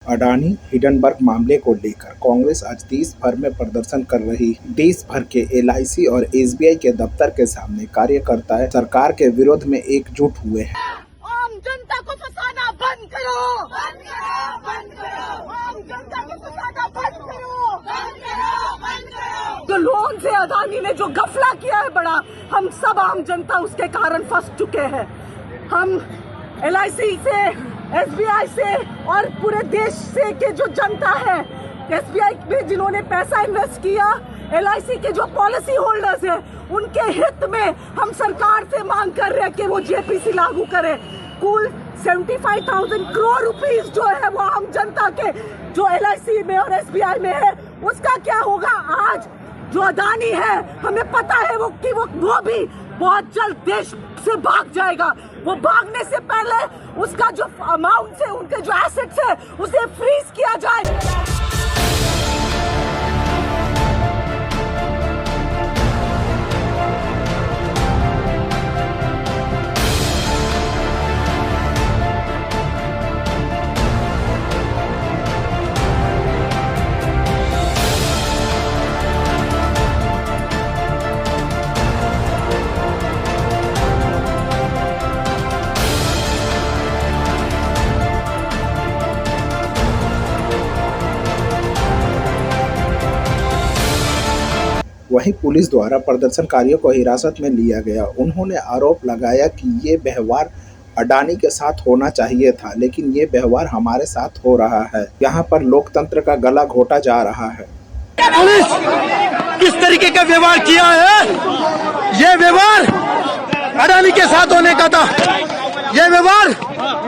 Adani Hindenburg मामले को लेकर कांग्रेस आज देश भर में प्रदर्शन कर रही है। देश भर के एलआईसी और एसबीआई के दफ्तर के सामने कार्यकर्ता सरकार के विरोध में एकजुट हुए हैं। आम जनता को फंसाना बंद करो, बंद करो, बंद करो। आम जनता को फंसाना बंद करो, बंद करो, बंद करो। जो लोन से अडानी ने जो गफला किया है बड़ा, हम सब आम जनता उसके कारण फंस चुके हैं। हम एलआईसी से, एसबीआई से और पूरे देश से के जो जनता है, एसबीआई में जिन्होंने पैसा इन्वेस्ट किया, एलआईसी के जो पॉलिसी होल्डर्स हैं, उनके हित में हम सरकार से मांग कर रहे हैं कि वो जेपीसी लागू करे। कुल 75,000 करोड़ रुपीस जो है वो आम जनता के जो एलआईसी में और एसबीआई में है, उसका क्या होगा? आज जो अडानी है, हमें पता है वो भी बहुत जल्द देश से भाग जाएगा। वो भागने से पहले उसका जो अमाउंट है, उनके जो एसेट्स है, उसे फ्रीज किया जाए। वहीं पुलिस द्वारा प्रदर्शनकारियों को हिरासत में लिया गया। उन्होंने आरोप लगाया कि ये व्यवहार अडानी के साथ होना चाहिए था, लेकिन ये व्यवहार हमारे साथ हो रहा है। यहाँ पर लोकतंत्र का गला घोटा जा रहा है। पुलिस किस तरीके का व्यवहार किया है? ये व्यवहार अडानी के साथ होने का था। ये व्यवहार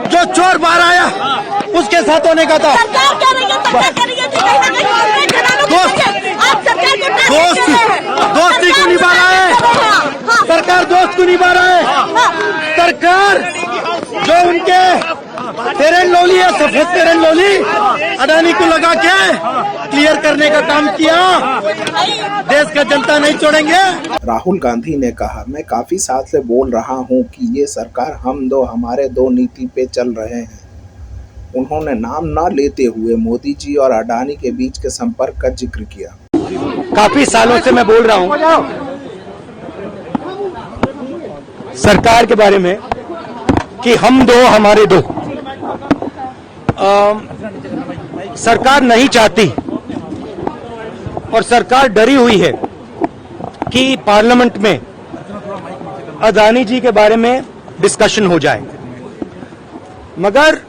जो चोर बाहर आया उसके साथ होने का था। दोस्ती को निभा रहा है सरकार, दोस्त को निभा रहा है सरकार। जो उनके फेयर एंड लवली है, सफेद फेयर एंड लवली अडानी को लगा के क्लियर करने का काम किया। देश का जनता नहीं छोड़ेंगे। राहुल गांधी ने कहा, मैं काफी साल से बोल रहा हूं कि ये सरकार हम दो हमारे दो नीति पे चल रहे हैं। उन्होंने नाम न लेते हुए मोदी जी और अडानी के बीच के संपर्क का जिक्र किया। काफी सालों से मैं बोल रहा हूं सरकार के बारे में कि हम दो हमारे दो। सरकार नहीं चाहती और सरकार डरी हुई है कि पार्लियामेंट में अडानी जी के बारे में डिस्कशन हो जाए, मगर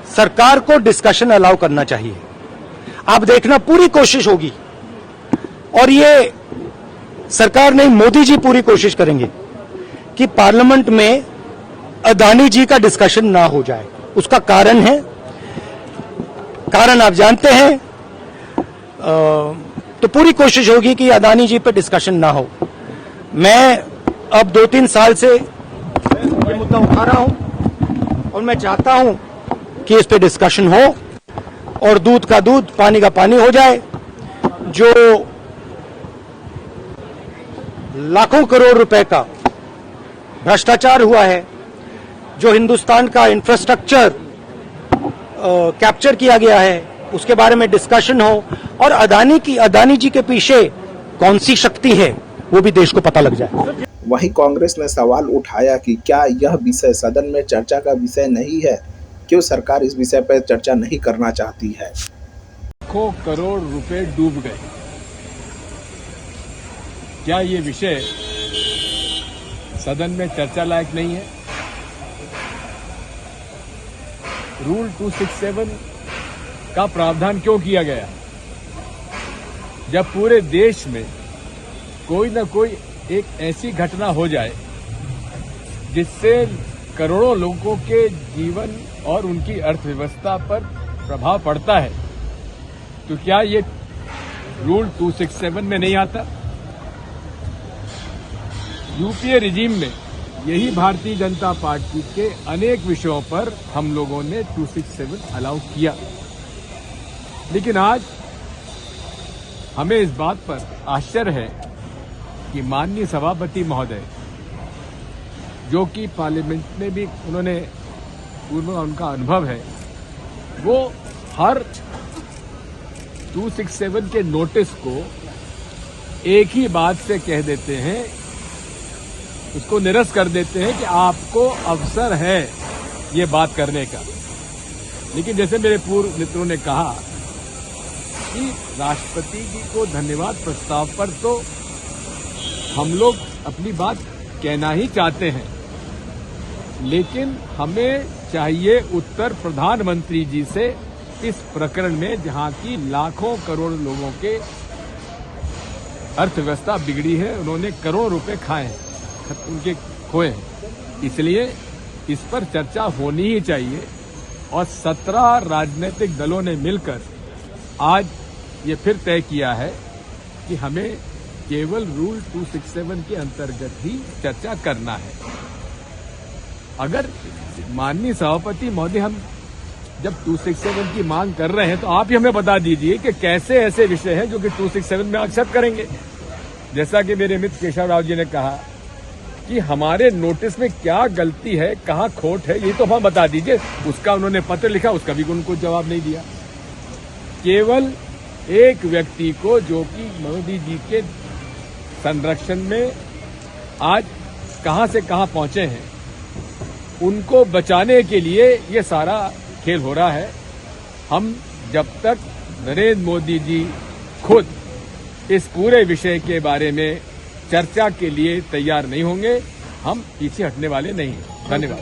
सरकार को डिस्कशन अलाउ करना चाहिए। आप देखना, पूरी कोशिश होगी और ये सरकार नहीं, मोदी जी पूरी कोशिश करेंगे कि पार्लियामेंट में अडानी जी का डिस्कशन ना हो जाए। उसका कारण है, कारण आप जानते हैं। तो पूरी कोशिश होगी कि अडानी जी पे डिस्कशन ना हो। मैं अब 2-3 साल से ये मुद्दा उठा रहा हूं और मैं चाहता हूं कि इस पे डिस्कशन हो और दूध का दूध, पानी का पानी हो जाए। जो लाखों करोड़ रुपए का भ्रष्टाचार हुआ है, जो हिंदुस्तान का इंफ्रास्ट्रक्चर कैप्चर किया गया है, उसके बारे में डिस्कशन हो और अडानी जी के पीछे कौन सी शक्ति है वो भी देश को पता लग जाए। वहीं कांग्रेस ने सवाल उठाया कि क्या यह विषय सदन में चर्चा का विषय नहीं है? क्यों सरकार इस विषय पर चर्चा नहीं करना चाहती है? लाखों करोड़ रुपए डूब गए। क्या ये विषय सदन में चर्चा लायक नहीं है? रूल 267 का प्रावधान क्यों किया गया? जब पूरे देश में कोई न कोई एक ऐसी घटना हो जाए जिससे करोड़ों लोगों के जीवन और उनकी अर्थव्यवस्था पर प्रभाव पड़ता है, तो क्या ये रूल 267 में नहीं आता? यूपीए रिजीम में यही भारतीय जनता पार्टी के अनेक विषयों पर हम लोगों ने 267 अलाउ किया, लेकिन आज हमें इस बात पर आश्चर्य है कि माननीय सभापति महोदय, जो कि पार्लियामेंट में भी उन्होंने पूर्व उनका अनुभव है, वो हर 267 के नोटिस को एक ही बात से कह देते हैं, उसको निरस्त कर देते हैं कि आपको अवसर है ये बात करने का। लेकिन जैसे मेरे पूर्व मित्रों ने कहा कि राष्ट्रपति जी को धन्यवाद प्रस्ताव पर तो हम लोग अपनी बात कहना ही चाहते हैं, लेकिन हमें चाहिए उत्तर प्रधानमंत्री जी से इस प्रकरण में, जहां की लाखों करोड़ लोगों के अर्थव्यवस्था बिगड़ी है, उन्होंने करोड़ों रुपए खाए हैं, उनके खोए हैं। इसलिए इस पर चर्चा होनी ही चाहिए। और 17 राजनीतिक दलों ने मिलकर आज ये फिर तय किया है कि हमें केवल रूल 267 के अंतर्गत ही चर्चा करना है। अगर माननीय सभापति महोदय, हम जब 267 की मांग कर रहे हैं तो आप ही हमें बता दीजिए कि कैसे ऐसे विषय हैं जो कि 267 में एक्सेप्ट करेंगे। जैसा कि मेरे मित्र केशव राव जी ने कहा कि हमारे नोटिस में क्या गलती है, कहाँ खोट है, ये तो हम बता दीजिए। उसका उन्होंने पत्र लिखा, उसका भी उनको जवाब नहीं दिया। केवल एक व्यक्ति को, जो कि मोदी जी के संरक्षण में आज कहां से कहां पहुंचे हैं, उनको बचाने के लिए ये सारा खेल हो रहा है। हम जब तक नरेंद्र मोदी जी खुद इस पूरे विषय के बारे में चर्चा के लिए तैयार नहीं होंगे, हम पीछे हटने वाले नहीं हैं। धन्यवाद।